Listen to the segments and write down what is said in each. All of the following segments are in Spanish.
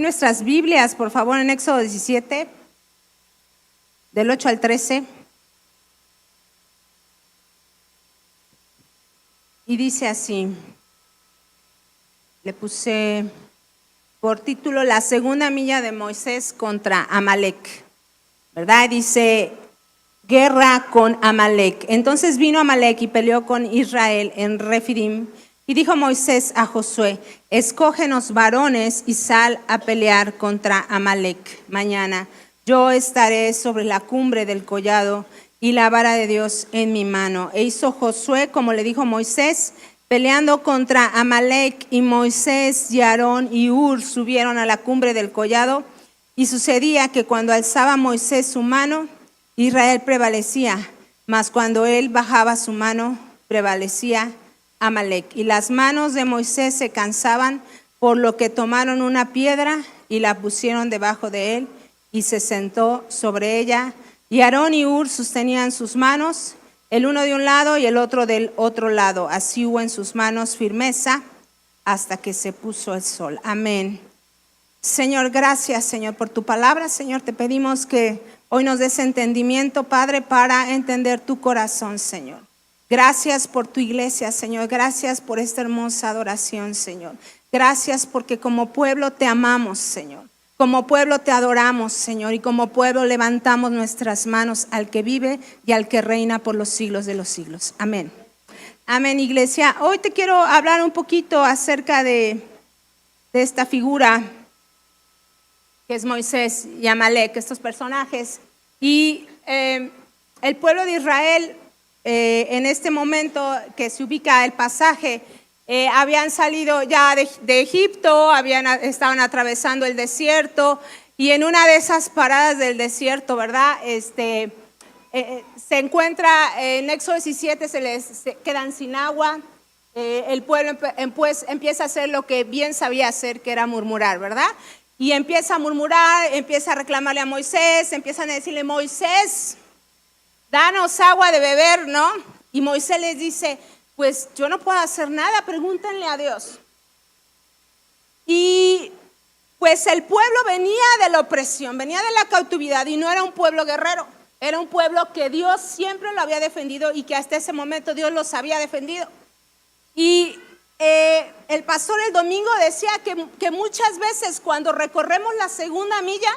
nuestras Biblias, por favor, en Éxodo 17, del 8 al 13. Y dice así, le puse por título La segunda milla de Moisés contra Amalek, ¿verdad? Dice, guerra con Amalek. Entonces vino Amalek y peleó con Israel en Refidim. Y dijo Moisés a Josué, escógenos varones y sal a pelear contra Amalek mañana. Yo estaré sobre la cumbre del collado y la vara de Dios en mi mano. E hizo Josué como le dijo Moisés, peleando contra Amalek, y Moisés y Aarón y Hur subieron a la cumbre del collado. Y sucedía que cuando alzaba Moisés su mano, Israel prevalecía, mas cuando él bajaba su mano, prevalecía Amalek. Y las manos de Moisés se cansaban, por lo que tomaron una piedra y la pusieron debajo de él, y se sentó sobre ella. Y Aarón y Hur sostenían sus manos, el uno de un lado y el otro del otro lado. Así hubo en sus manos firmeza hasta que se puso el sol. Amén. Señor, gracias, Señor, por tu palabra. Señor, te pedimos que hoy nos des entendimiento, Padre, para entender tu corazón, Señor. Gracias por tu iglesia, Señor. Gracias por esta hermosa adoración, Señor. Gracias porque como pueblo te amamos, Señor. Como pueblo te adoramos, Señor. Y como pueblo levantamos nuestras manos al que vive y al que reina por los siglos de los siglos. Amén. Amén, iglesia. Hoy te quiero hablar un poquito acerca de esta figura que es Moisés y Amalek, estos personajes. Y el pueblo de Israel, en este momento que se ubica el pasaje, habían salido ya de Egipto, estaban atravesando el desierto, y en una de esas paradas del desierto, ¿verdad? Se encuentra en Éxodo 17, se quedan sin agua. El pueblo pues empieza a hacer lo que bien sabía hacer, que era murmurar, ¿verdad? Y empieza a murmurar, empieza a reclamarle a Moisés, empiezan a decirle, Moisés, danos agua de beber, ¿no? Y Moisés les dice, pues yo no puedo hacer nada, pregúntenle a Dios. Y pues el pueblo venía de la opresión, venía de la cautividad, y no era un pueblo guerrero, era un pueblo que Dios siempre lo había defendido y que hasta ese momento Dios los había defendido. Y el pastor el domingo decía que muchas veces cuando recorremos la segunda milla,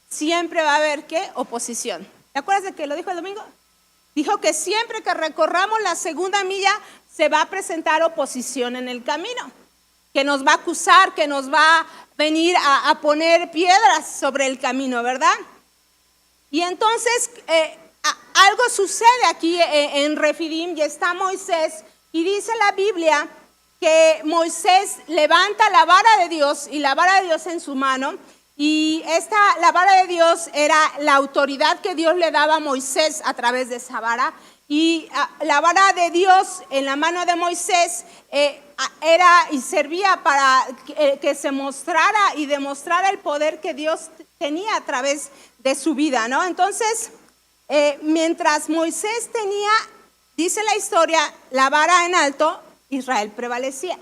siempre va a haber, ¿qué? Oposición. ¿Te acuerdas de que lo dijo el domingo? Dijo que siempre que recorramos la segunda milla, se va a presentar oposición en el camino, que nos va a acusar, que nos va a venir a poner piedras sobre el camino, ¿verdad? Y entonces algo sucede aquí en Refidim, y está Moisés, y dice la Biblia que Moisés levanta la vara de Dios, y la vara de Dios en su mano, y la vara de Dios era la autoridad que Dios le daba a Moisés a través de esa vara. Y la vara de Dios en la mano de Moisés era y servía para que se mostrara y demostrara el poder que Dios tenía a través de su vida, ¿no? Entonces, mientras Moisés tenía, dice la historia, la vara en alto, Israel prevalecía.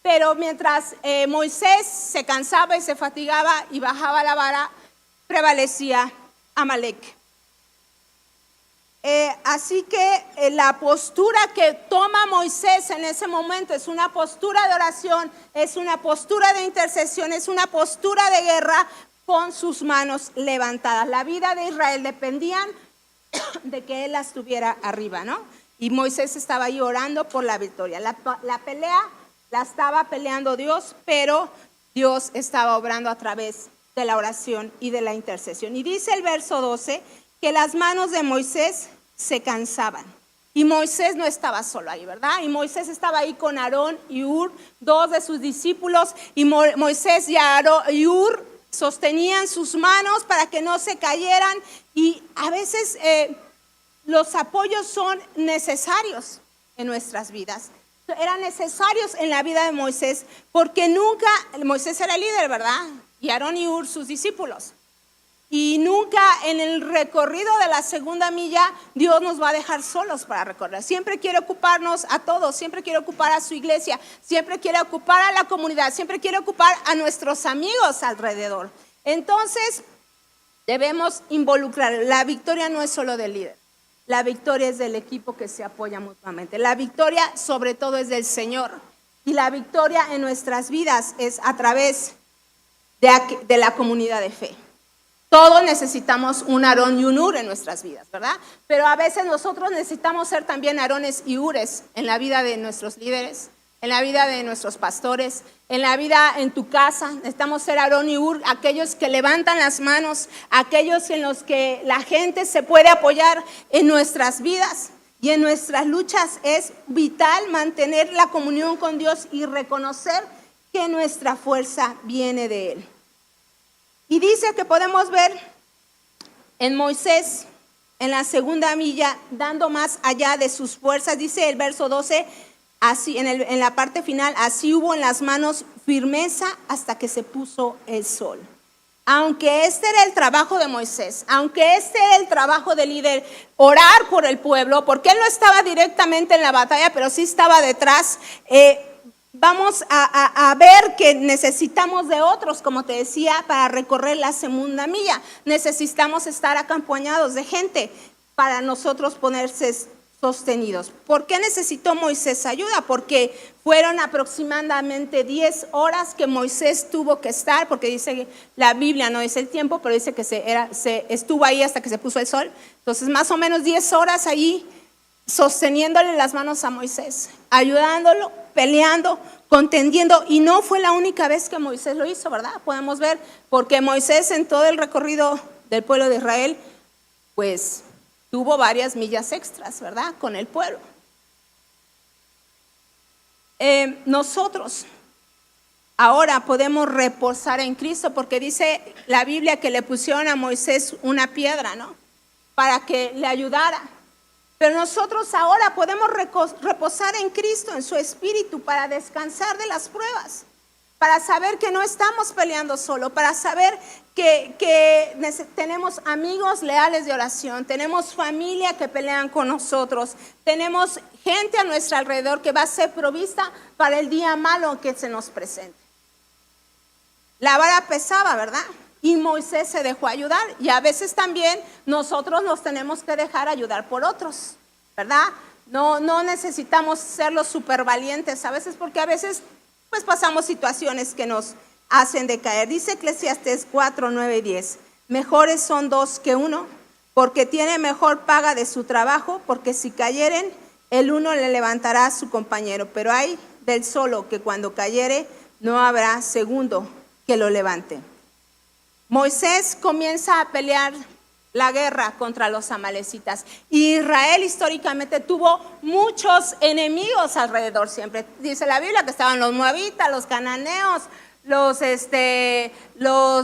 Pero mientras Moisés se cansaba y se fatigaba y bajaba la vara, prevalecía Amalek. Así que la postura que toma Moisés en ese momento es una postura de oración, es una postura de intercesión, es una postura de guerra con sus manos levantadas. La vida de Israel dependía de que él las tuviera arriba, ¿no? Y Moisés estaba ahí orando por la victoria. La pelea la estaba peleando Dios, pero Dios estaba obrando a través de la oración y de la intercesión. Y dice el verso 12 que las manos de Moisés se cansaban. Y Moisés no estaba solo ahí, ¿verdad? Y Moisés estaba ahí con Aarón y Hur, dos de sus discípulos, y Moisés y Hur sostenían sus manos para que no se cayeran. Y a veces los apoyos son necesarios en nuestras vidas. Eran necesarios en la vida de Moisés, porque nunca, Moisés era el líder, ¿verdad? Y Aarón y Hur sus discípulos. Y nunca en el recorrido de la segunda milla Dios nos va a dejar solos para recorrer. Siempre quiere ocuparnos a todos, siempre quiere ocupar a su iglesia, siempre quiere ocupar a la comunidad, siempre quiere ocupar a nuestros amigos alrededor. Entonces, debemos involucrar. La victoria no es solo del líder, la victoria es del equipo que se apoya mutuamente. La victoria sobre todo es del Señor. Y la victoria en nuestras vidas es a través de la comunidad de fe. Todos necesitamos un Aarón y un Ur en nuestras vidas, ¿verdad? Pero a veces nosotros necesitamos ser también Aarones y Ures en la vida de nuestros líderes, en la vida de nuestros pastores, en la vida en tu casa. Necesitamos ser Aarón y Ur, aquellos que levantan las manos, aquellos en los que la gente se puede apoyar en nuestras vidas y en nuestras luchas. Es vital mantener la comunión con Dios y reconocer que nuestra fuerza viene de Él. Y dice que podemos ver en Moisés, en la segunda milla, dando más allá de sus fuerzas. Dice el verso 12, así en la parte final, así hubo en las manos firmeza hasta que se puso el sol. Aunque este era el trabajo de Moisés, aunque este era el trabajo del líder, orar por el pueblo, porque él no estaba directamente en la batalla, pero sí estaba detrás. Vamos a ver que necesitamos de otros, como te decía, para recorrer la segunda milla. Necesitamos estar acompañados de gente para nosotros ponerse sostenidos. ¿Por qué necesitó Moisés ayuda? Porque fueron aproximadamente 10 horas que Moisés tuvo que estar, porque dice que la Biblia no dice el tiempo, pero dice que se estuvo ahí hasta que se puso el sol. Entonces más o menos 10 horas allí sosteniéndole las manos a Moisés, ayudándolo, peleando, contendiendo. Y no fue la única vez que Moisés lo hizo, ¿verdad? Podemos ver, porque Moisés en todo el recorrido del pueblo de Israel, pues tuvo varias millas extras, ¿verdad? Con el pueblo. Nosotros ahora podemos reposar en Cristo, porque dice la Biblia que le pusieron a Moisés una piedra, ¿no? Para que le ayudara. Pero nosotros ahora podemos reposar en Cristo, en su espíritu, para descansar de las pruebas, para saber que no estamos peleando solo, para saber que tenemos amigos leales de oración, tenemos familia que pelean con nosotros, tenemos gente a nuestro alrededor que va a ser provista para el día malo que se nos presente. La vara pesaba, ¿verdad? Y Moisés se dejó ayudar, y a veces también nosotros nos tenemos que dejar ayudar por otros, ¿verdad? No necesitamos ser los súper valientes a veces, porque a veces pues pasamos situaciones que nos hacen decaer. Dice Eclesiastés 4, 9 y 10, mejores son dos que uno, porque tiene mejor paga de su trabajo, porque si cayeren, el uno le levantará a su compañero, pero hay del solo que cuando cayere, no habrá segundo que lo levante. Moisés comienza a pelear la guerra contra los amalecitas. Israel históricamente tuvo muchos enemigos alrededor siempre. Dice la Biblia que estaban los moabitas, los cananeos, los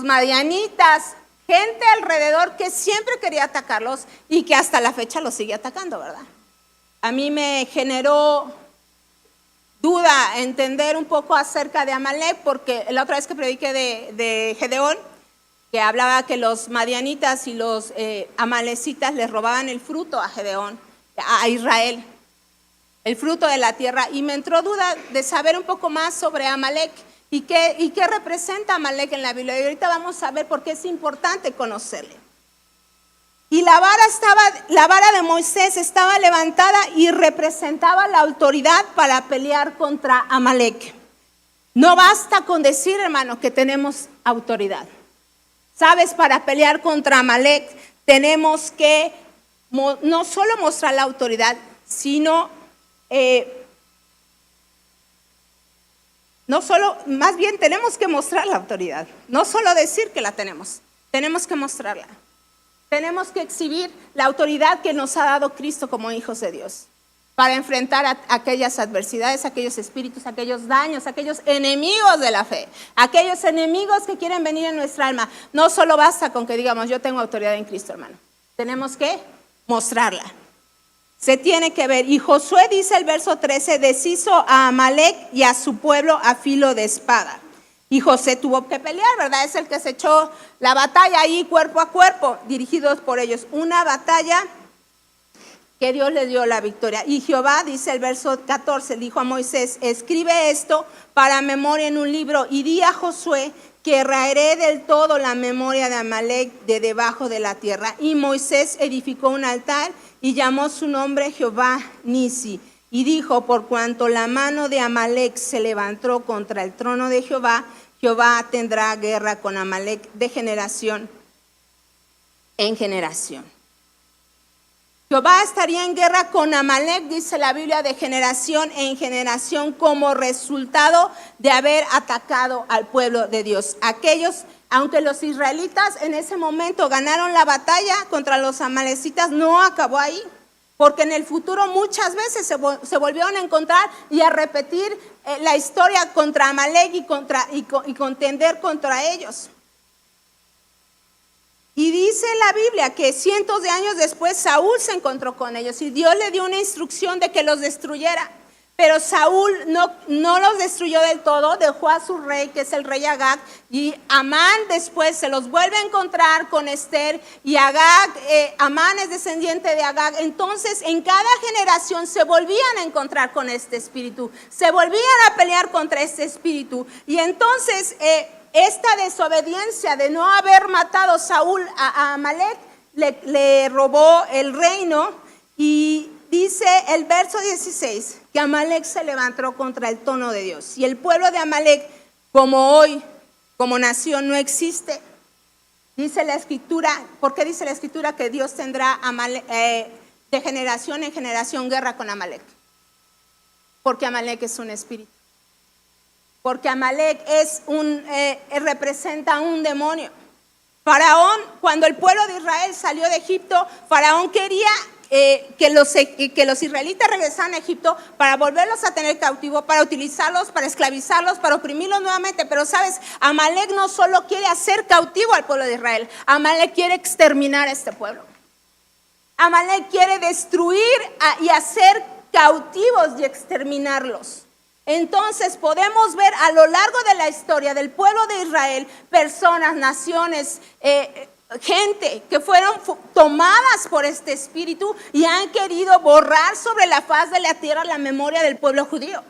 madianitas, gente alrededor que siempre quería atacarlos y que hasta la fecha los sigue atacando, ¿verdad? A mí me generó duda entender un poco acerca de Amalek, porque la otra vez que prediqué de Gedeón, que hablaba que los madianitas y los amalecitas les robaban el fruto a Gedeón, a Israel, el fruto de la tierra, y me entró duda de saber un poco más sobre Amalek y qué representa Amalek en la Biblia. Y ahorita vamos a ver por qué es importante conocerle. Y la vara de Moisés estaba levantada y representaba la autoridad para pelear contra Amalek. No basta con decir, hermano, que tenemos autoridad. Sabes, para pelear contra Amalek tenemos que no solo mostrar la autoridad, sino más bien tenemos que mostrar la autoridad. No solo decir que la tenemos que mostrarla. Tenemos que exhibir la autoridad que nos ha dado Cristo como hijos de Dios, para enfrentar a aquellas adversidades, aquellos espíritus, aquellos daños, aquellos enemigos de la fe, aquellos enemigos que quieren venir en nuestra alma. No solo basta con que digamos, yo tengo autoridad en Cristo, hermano. Tenemos que mostrarla. Se tiene que ver. Y Josué dice el verso 13, deshizo a Amalek y a su pueblo a filo de espada. Y José tuvo que pelear, ¿verdad? Es el que se echó la batalla ahí cuerpo a cuerpo, dirigidos por ellos. Una batalla que Dios le dio la victoria. Y Jehová, dice el verso 14, dijo a Moisés, escribe esto para memoria en un libro y di a Josué que raeré del todo la memoria de Amalek de debajo de la tierra. Y Moisés edificó un altar y llamó su nombre Jehová Nisi. Y dijo, por cuanto la mano de Amalek se levantó contra el trono de Jehová, Jehová tendrá guerra con Amalek de generación en generación. Jehová estaría en guerra con Amalek, dice la Biblia, de generación en generación como resultado de haber atacado al pueblo de Dios. Aquellos, aunque los israelitas en ese momento ganaron la batalla contra los amalecitas, no acabó ahí. Porque en el futuro muchas veces se volvieron a encontrar y a repetir la historia contra Amalek y contender contra ellos. Y dice la Biblia que cientos de años después Saúl se encontró con ellos y Dios le dio una instrucción de que los destruyera. Pero Saúl no los destruyó del todo, dejó a su rey, que es el rey Agag, y Amán después se los vuelve a encontrar con Esther, y Agag, Amán es descendiente de Agag. Entonces en cada generación se volvían a encontrar con este espíritu, se volvían a pelear contra este espíritu. Y entonces esta desobediencia de no haber matado Saúl a Amalek le robó el reino. Y dice el verso 16 que Amalek se levantó contra el trono de Dios. Y el pueblo de Amalek, como hoy, como nación, no existe. Dice la Escritura, ¿por qué dice la Escritura que Dios tendrá de generación en generación guerra con Amalek? Porque Amalek es un espíritu. Porque Amalek representa un demonio. Faraón, cuando el pueblo de Israel salió de Egipto, Faraón quería que los israelitas regresaran a Egipto para volverlos a tener cautivos, para utilizarlos, para esclavizarlos, para oprimirlos nuevamente. Pero sabes, Amalek no solo quiere hacer cautivo al pueblo de Israel, Amalek quiere exterminar a este pueblo. Amalek quiere destruir y hacer cautivos y exterminarlos. Entonces podemos ver a lo largo de la historia del pueblo de Israel, personas, naciones, gente que fueron tomadas por este espíritu y han querido borrar sobre la faz de la tierra la memoria del pueblo judío.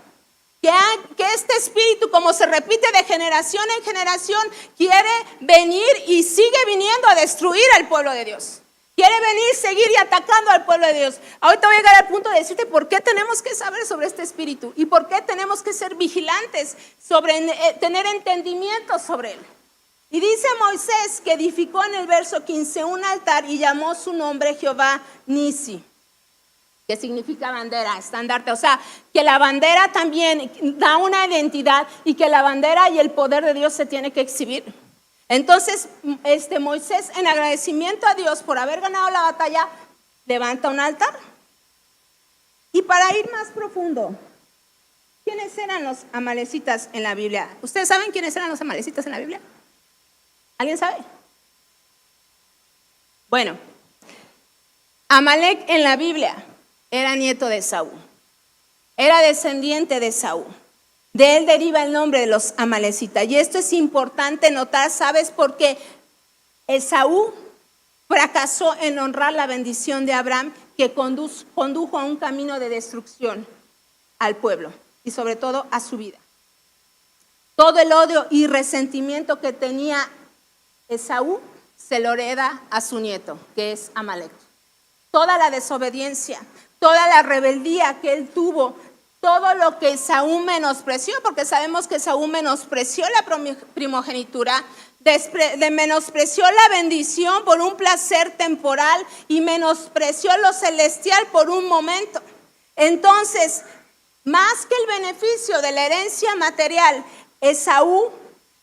Que este espíritu, como se repite de generación en generación, quiere venir y sigue viniendo a destruir al pueblo de Dios. Quiere venir, seguir y atacando al pueblo de Dios. Ahorita voy a llegar al punto de decirte por qué tenemos que saber sobre este espíritu y por qué tenemos que ser vigilantes sobre tener entendimiento sobre él. Y dice Moisés que edificó en el verso 15 un altar y llamó su nombre Jehová Nisi, que significa bandera, estandarte. O sea, que la bandera también da una identidad y que la bandera y el poder de Dios se tiene que exhibir. Entonces, Moisés, en agradecimiento a Dios por haber ganado la batalla, levanta un altar. Y para ir más profundo, ¿quiénes eran los amalecitas en la Biblia? ¿Ustedes saben quiénes eran los amalecitas en la Biblia? ¿Alguien sabe? Bueno, Amalek en la Biblia era nieto de Saúl, era descendiente de Saúl. De él deriva el nombre de los amalecitas. Y esto es importante notar, ¿sabes? Porque Esaú fracasó en honrar la bendición de Abraham, que condujo a un camino de destrucción al pueblo y sobre todo a su vida. Todo el odio y resentimiento que tenía Esaú se lo hereda a su nieto, que es Amalek. Toda la desobediencia, toda la rebeldía que él tuvo, todo lo que Esaú menospreció, porque sabemos que Esaú menospreció la primogenitura, menospreció la bendición por un placer temporal y menospreció lo celestial por un momento. Entonces, más que el beneficio de la herencia material, Esaú,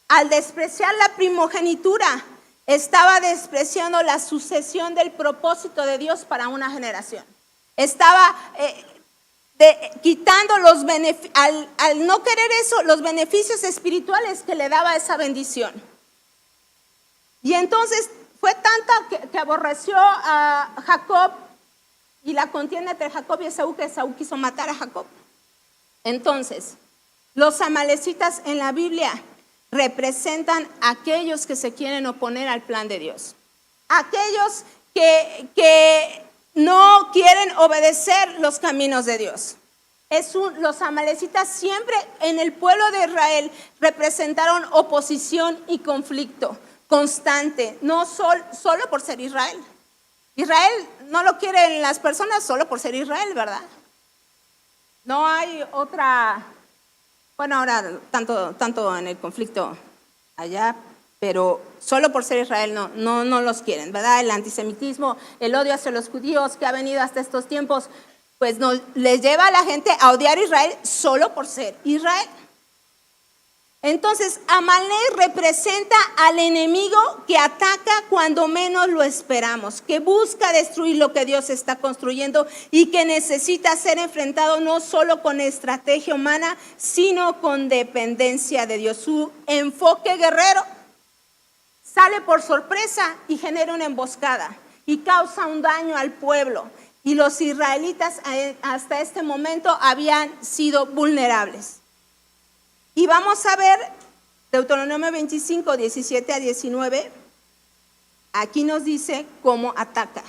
al despreciar la primogenitura, estaba despreciando la sucesión del propósito de Dios para una generación. Estaba quitando al no querer eso, los beneficios espirituales que le daba esa bendición. Y entonces fue tanta que aborreció a Jacob y la contienda entre Jacob y Esaú, que Esaú quiso matar a Jacob. Entonces, los amalecitas en la Biblia representan a aquellos que se quieren oponer al plan de Dios. Aquellos que no quieren obedecer los caminos de Dios. Los amalecitas siempre en el pueblo de Israel representaron oposición y conflicto constante, no solo por ser Israel. Israel no lo quieren las personas solo por ser Israel, ¿verdad? No hay otra, bueno, ahora tanto en el conflicto allá, pero solo por ser Israel no los quieren, ¿verdad? El antisemitismo, el odio hacia los judíos que ha venido hasta estos tiempos, pues les lleva a la gente a odiar a Israel solo por ser Israel. Entonces, Amalek representa al enemigo que ataca cuando menos lo esperamos, que busca destruir lo que Dios está construyendo y que necesita ser enfrentado no solo con estrategia humana, sino con dependencia de Dios. Su enfoque guerrero sale por sorpresa y genera una emboscada y causa un daño al pueblo. Y los israelitas hasta este momento habían sido vulnerables. Y vamos a ver Deuteronomio 25, 17 a 19. Aquí nos dice cómo ataca.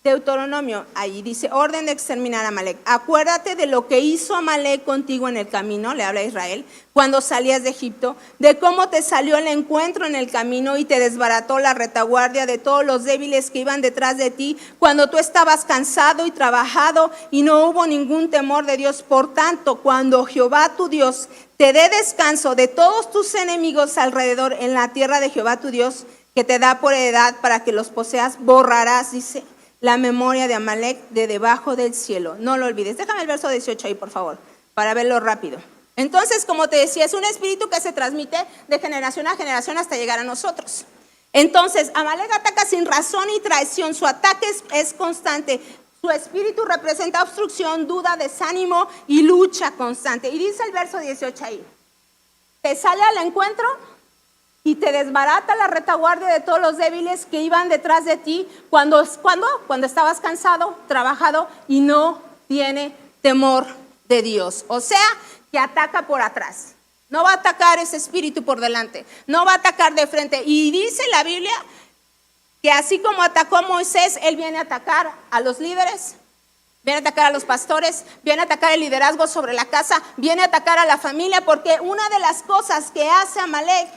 Deuteronomio, ahí dice, orden de exterminar a Amalek. Acuérdate de lo que hizo Amalek contigo en el camino, le habla a Israel, cuando salías de Egipto, de cómo te salió el encuentro en el camino y te desbarató la retaguardia de todos los débiles que iban detrás de ti, cuando tú estabas cansado y trabajado y no hubo ningún temor de Dios. Por tanto, cuando Jehová tu Dios te dé descanso de todos tus enemigos alrededor en la tierra de Jehová tu Dios, que te da por heredad para que los poseas, borrarás, dice, la memoria de Amalek de debajo del cielo. No lo olvides. Déjame el verso 18 ahí, por favor, para verlo rápido. Entonces, como te decía, es un espíritu que se transmite de generación a generación hasta llegar a nosotros. Entonces, Amalek ataca sin razón y traición. Su ataque es constante. Su espíritu representa obstrucción, duda, desánimo y lucha constante. Y dice el verso 18 ahí, te sale al encuentro y te desbarata la retaguardia de todos los débiles que iban detrás de ti cuando estabas cansado, trabajado y no tiene temor de Dios. O sea, que ataca por atrás. No va a atacar ese espíritu por delante, no va a atacar de frente. Y dice la Biblia que así como atacó a Moisés, él viene a atacar a los líderes, viene a atacar a los pastores, viene a atacar el liderazgo sobre la casa, viene a atacar a la familia, porque una de las cosas que hace Amalek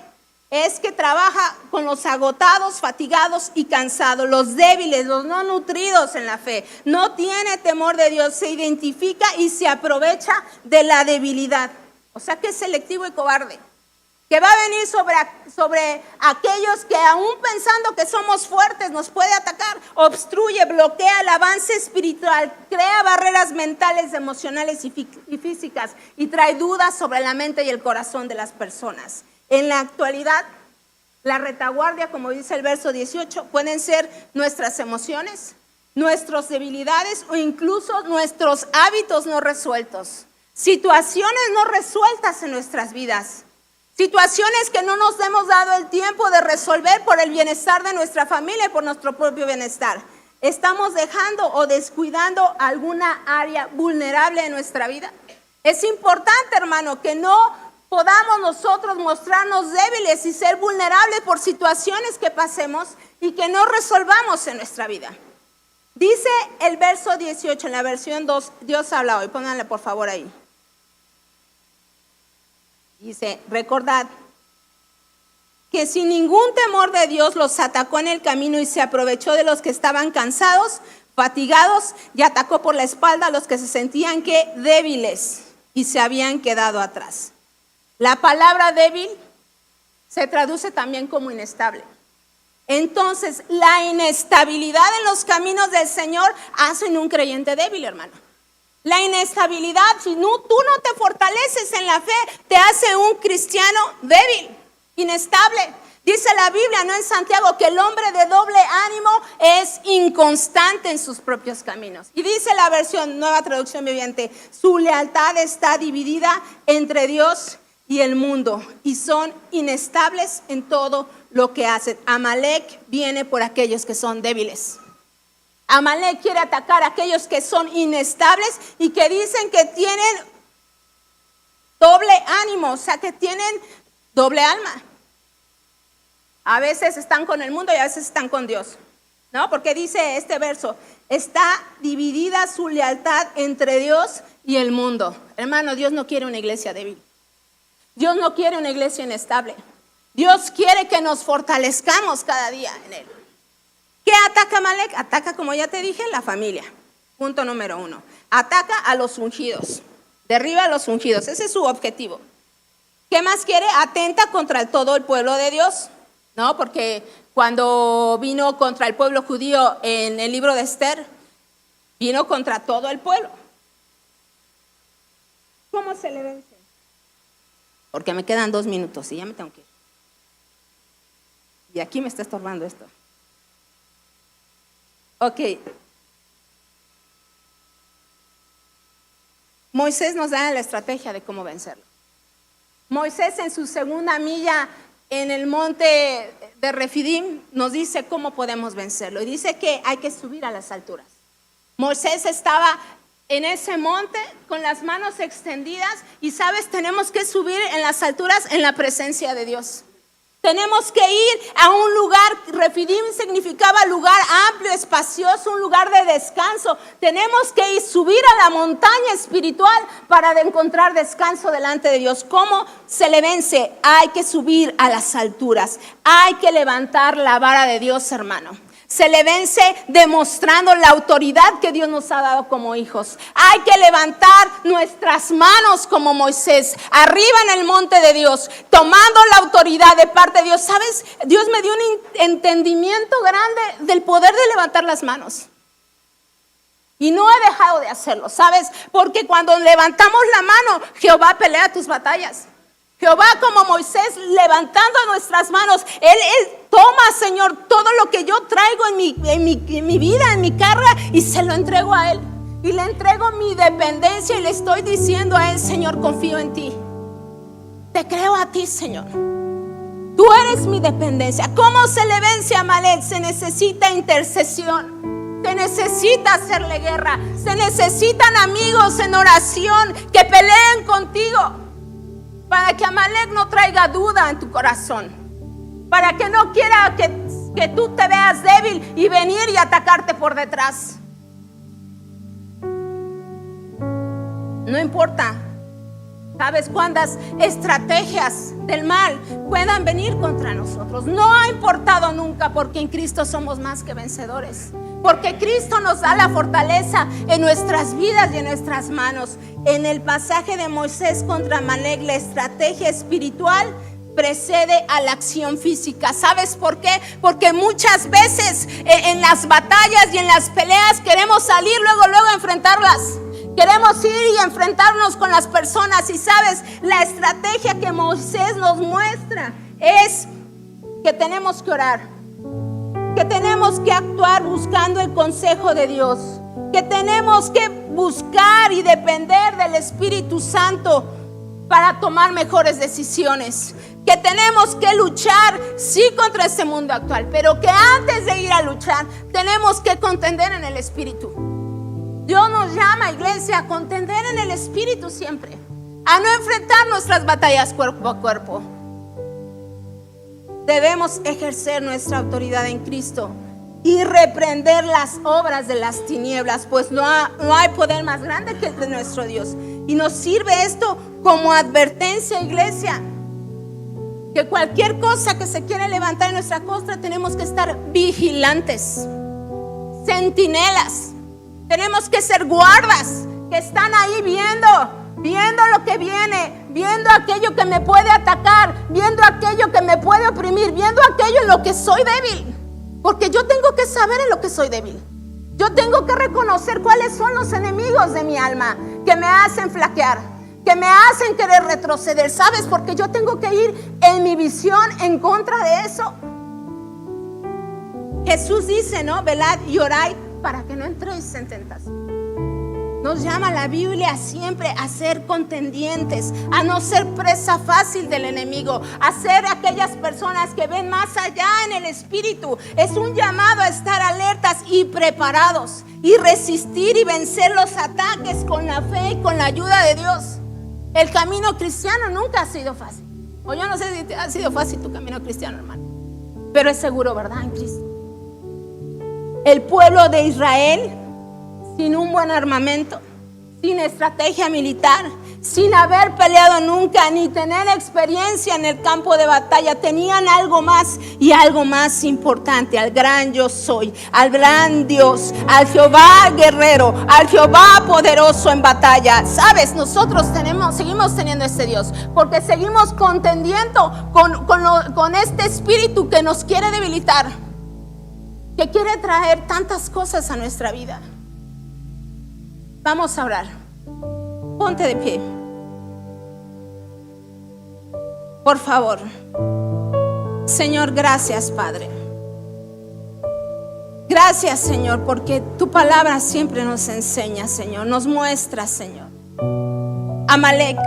es que trabaja con los agotados, fatigados y cansados, los débiles, los no nutridos en la fe. No tiene temor de Dios, se identifica y se aprovecha de la debilidad. O sea que es selectivo y cobarde. Que va a venir sobre aquellos que aún pensando que somos fuertes nos puede atacar, obstruye, bloquea el avance espiritual, crea barreras mentales, emocionales y físicas y trae dudas sobre la mente y el corazón de las personas. En la actualidad, la retaguardia, como dice el verso 18, pueden ser nuestras emociones, nuestras debilidades o incluso nuestros hábitos no resueltos. Situaciones no resueltas en nuestras vidas. Situaciones que no nos hemos dado el tiempo de resolver por el bienestar de nuestra familia y por nuestro propio bienestar. ¿Estamos dejando o descuidando alguna área vulnerable de nuestra vida? Es importante, hermano, que no podamos nosotros mostrarnos débiles y ser vulnerables por situaciones que pasemos y que no resolvamos en nuestra vida. Dice el verso 18 en la versión 2, Dios habla hoy, pónganle por favor ahí. Dice, recordad que sin ningún temor de Dios los atacó en el camino y se aprovechó de los que estaban cansados, fatigados y atacó por la espalda a los que se sentían que débiles y se habían quedado atrás. La palabra débil se traduce también como inestable. Entonces, la inestabilidad en los caminos del Señor hacen un creyente débil, hermano. La inestabilidad, si tú no te fortaleces en la fe, te hace un cristiano débil, inestable. Dice la Biblia, no en Santiago, que el hombre de doble ánimo es inconstante en sus propios caminos. Y dice la versión, Nueva Traducción Viviente, su lealtad está dividida entre Dios y el mundo y son inestables en todo lo que hacen. Amalek viene por aquellos que son débiles. Amalek quiere atacar a aquellos que son inestables y que dicen que tienen doble ánimo, o sea que tienen doble alma. A veces están con el mundo y a veces están con Dios, ¿no? Porque dice este verso, está dividida su lealtad entre Dios y el mundo. Hermano, Dios no quiere una iglesia débil. Dios no quiere una iglesia inestable. Dios quiere que nos fortalezcamos cada día en Él. ¿Qué ataca Amalek? Ataca, como ya te dije, la familia. Punto número 1. Ataca a los ungidos. Derriba a los ungidos. Ese es su objetivo. ¿Qué más quiere? Atenta contra todo el pueblo de Dios. ¿No? Porque cuando vino contra el pueblo judío en el libro de Esther, vino contra todo el pueblo. ¿Cómo se le vence? Porque me quedan 2 minutos y ya me tengo que ir. Y aquí me está estorbando esto. Ok. Moisés nos da la estrategia de cómo vencerlo. Moisés en su segunda milla en el monte de Refidim nos dice cómo podemos vencerlo. Y dice que hay que subir a las alturas. Moisés estaba en ese monte con las manos extendidas y sabes, tenemos que subir en las alturas en la presencia de Dios. Tenemos que ir a un lugar, Refidim significaba lugar amplio, espacioso, un lugar de descanso. Tenemos que ir, subir a la montaña espiritual para encontrar descanso delante de Dios. ¿Cómo se le vence? Hay que subir a las alturas. Hay que levantar la vara de Dios, hermano. Se le vence demostrando la autoridad que Dios nos ha dado como hijos. Hay que levantar nuestras manos como Moisés, arriba en el monte de Dios, tomando la autoridad de parte de Dios. ¿Sabes? Dios me dio un entendimiento grande del poder de levantar las manos. Y no he dejado de hacerlo, ¿sabes? Porque cuando levantamos la mano, Jehová pelea tus batallas. Jehová, como Moisés, levantando nuestras manos, Él toma, Señor, todo lo que yo traigo en mi vida, en mi carga, y se lo entrego a Él. Y le entrego mi dependencia y le estoy diciendo a Él, Señor, confío en ti. Te creo a ti, Señor. Tú eres mi dependencia. ¿Cómo se le vence a Amalek? Se necesita intercesión. Se necesita hacerle guerra. Se necesitan amigos en oración que peleen contigo. Para que Amalek no traiga duda en tu corazón. Para que no quiera que tú te veas débil y venir y atacarte por detrás. No importa. ¿Sabes cuántas estrategias del mal puedan venir contra nosotros? No ha importado nunca, porque en Cristo somos más que vencedores. Porque Cristo nos da la fortaleza en nuestras vidas y en nuestras manos. En el pasaje de Moisés contra Amalek, la estrategia espiritual precede a la acción física. ¿Sabes por qué? Porque muchas veces en las batallas y en las peleas queremos salir luego a enfrentarlas. Queremos ir y enfrentarnos con las personas. Y sabes, la estrategia que Moisés nos muestra es que tenemos que orar, que tenemos que actuar buscando el consejo de Dios, que tenemos que buscar y depender del Espíritu Santo para tomar mejores decisiones, que tenemos que luchar, sí, contra este mundo actual, pero que antes de ir a luchar tenemos que contender en el Espíritu. Dios nos llama, iglesia, a contender en el Espíritu siempre, a no enfrentar nuestras batallas cuerpo a cuerpo. Debemos ejercer nuestra autoridad en Cristo y reprender las obras de las tinieblas, pues no hay poder más grande que el de nuestro Dios. Y nos sirve esto como advertencia, iglesia, que cualquier cosa que se quiera levantar en nuestra contra tenemos que estar vigilantes, centinelas. Tenemos que ser guardas que están ahí viendo lo que viene, viendo aquello que me puede atacar, viendo aquello que me puede oprimir, viendo aquello en lo que soy débil. Porque yo tengo que saber en lo que soy débil. Yo tengo que reconocer cuáles son los enemigos de mi alma que me hacen flaquear, que me hacen querer retroceder. ¿Sabes? Porque yo tengo que ir en mi visión en contra de eso. Jesús dice, ¿no? Velad y orad para que no entréis en tentación. Nos llama la Biblia siempre a ser contendientes, a no ser presa fácil del enemigo, a ser aquellas personas que ven más allá en el Espíritu. Es un llamado a estar alertas y preparados y resistir y vencer los ataques con la fe y con la ayuda de Dios. El camino cristiano nunca ha sido fácil. O yo no sé si ha sido fácil tu camino cristiano, hermano. pero es seguro, ¿verdad? En Cristo. El pueblo de Israel, sin un buen armamento, sin estrategia militar, sin haber peleado nunca ni tener experiencia en el campo de batalla, tenían algo más y algo más importante: al gran yo soy, al gran Dios, al Jehová guerrero, al Jehová poderoso en batalla. Sabes, nosotros seguimos teniendo este Dios porque seguimos contendiendo con este espíritu que nos quiere debilitar, que quiere traer tantas cosas a nuestra vida. Vamos a orar. Ponte de pie, por favor. Señor, gracias, Padre. Gracias, Señor, porque tu palabra siempre nos enseña, Señor, nos muestra, Señor. Amalek,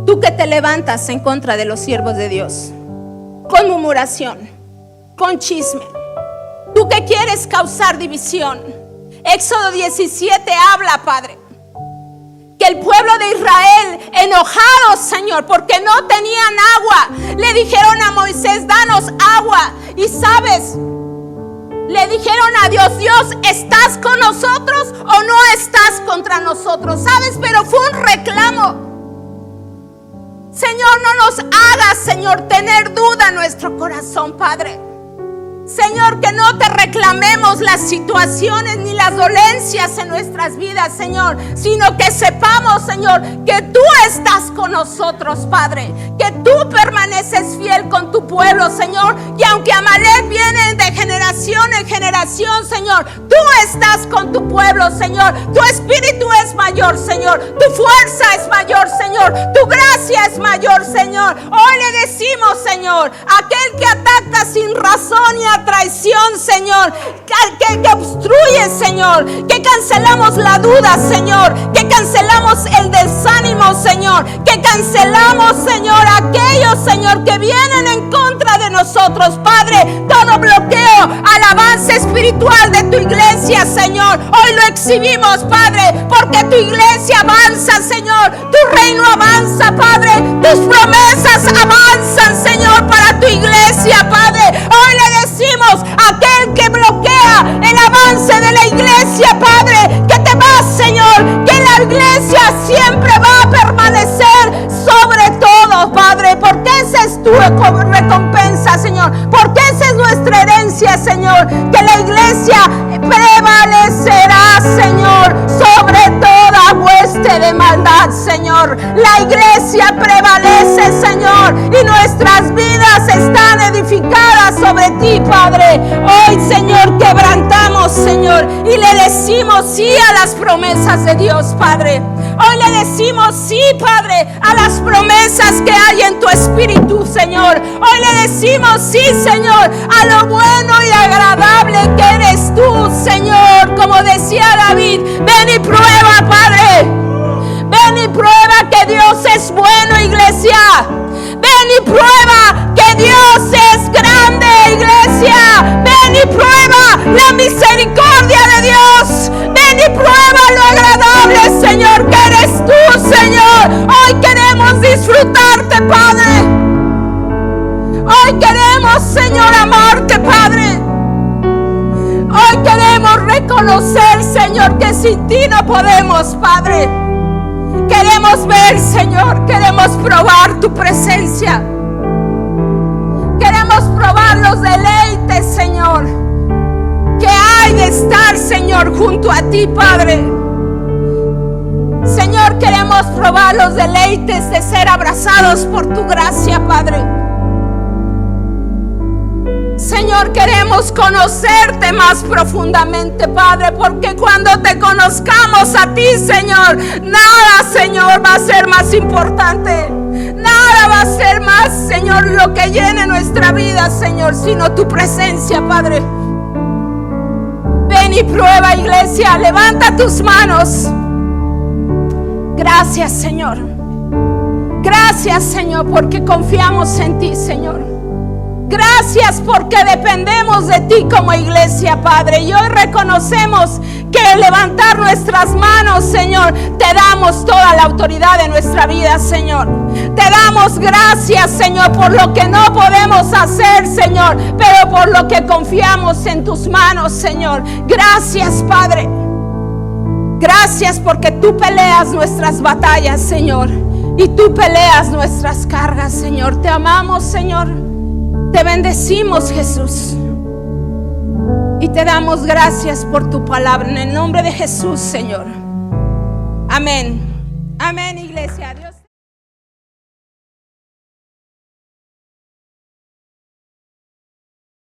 tú que te levantas en contra de los siervos de Dios, con murmuración, con chisme, tú que quieres causar división. Éxodo 17 habla, Padre, que el pueblo de Israel, enojados, Señor, porque no tenían agua, le dijeron a Moisés: danos agua. Y sabes, le dijeron a Dios: Dios, ¿estás con nosotros o no estás contra nosotros? ¿Sabes? Pero fue un reclamo. Señor, no nos hagas, Señor, tener duda en nuestro corazón, Padre. Señor, que no te reclamemos las situaciones ni las dolencias en nuestras vidas, Señor, sino que sepamos, Señor, que tú estás con nosotros, Padre, que tú permaneces fiel con tu pueblo, Señor, y aunque Amalek viene de generación en generación, Señor, tú estás con tu pueblo, Señor. Tu espíritu es mayor, Señor, tu fuerza es mayor, Señor, tu gracia es mayor, Señor. Hoy le decimos, Señor, aquel que ataca sin razón y traición, Señor, que obstruye, Señor, que cancelamos la duda, Señor, que cancelamos el desánimo, Señor, que cancelamos, Señor, aquellos, Señor, que vienen en contra de nosotros, Padre. Todo bloqueo al avance espiritual de tu iglesia, Señor, hoy lo exhibimos, Padre, porque tu iglesia avanza, Señor, tu reino avanza, Padre, tus promesas avanzan, Señor, para tu iglesia, Padre. Hoy le decimos: aquel que bloquea el avance de la iglesia, Padre, que te vas, Señor, que la iglesia siempre va a permanecer sobre todo, Padre, porque esa es tu recompensa, Señor, porque esa es nuestra herencia, Señor, que la iglesia prevalecerá, Señor, sobre toda hueste de maldad, Señor. La iglesia prevalece, Señor, y nuestras vidas están edificadas sobre ti, Padre. Hoy, Señor, quebrantamos, Señor, y le decimos sí a las promesas de Dios, Padre. Hoy le decimos sí, Padre, a las promesas que hay en tu espíritu, Señor. Hoy le decimos sí, Señor, a lo bueno y agradable que eres tú, Señor. Como decía David: ven y prueba, Padre. Ven y prueba que Dios es bueno, iglesia. Ven y prueba que Dios es grande, iglesia. Ven y prueba la misericordia de Dios. Ven y prueba lo agradable, Señor, que eres tú, Señor. Hoy queremos disfrutarte, Padre. Hoy queremos, Señor, amarte, Padre. Hoy queremos reconocer, Señor, que sin ti no podemos, Padre. Queremos ver, Señor, queremos probar tu presencia. Queremos probar los deleites, Señor, que hay de estar, Señor, junto a ti, Padre. Señor, queremos probar los deleites de ser abrazados por tu gracia, Padre. Señor, queremos conocerte más profundamente, Padre, porque cuando te conozcamos a ti, Señor, nada, Señor, va a ser más importante. Nada va a ser más, Señor, lo que llene nuestra vida, Señor, sino tu presencia, Padre. Ven y prueba, iglesia, levanta tus manos. Gracias, Señor. Gracias, Señor, porque confiamos en ti, Señor. Gracias porque dependemos de ti como iglesia, Padre. Y hoy reconocemos que al levantar nuestras manos, Señor, te damos toda la autoridad de nuestra vida, Señor. Te damos gracias, Señor, por lo que no podemos hacer, Señor, pero por lo que confiamos en tus manos, Señor. Gracias, Padre. Gracias porque tú peleas nuestras batallas, Señor, y tú peleas nuestras cargas, Señor. Te amamos, Señor. Te bendecimos, Jesús. Y te damos gracias por tu palabra. En el nombre de Jesús, Señor. Amén. Amén, iglesia. Dios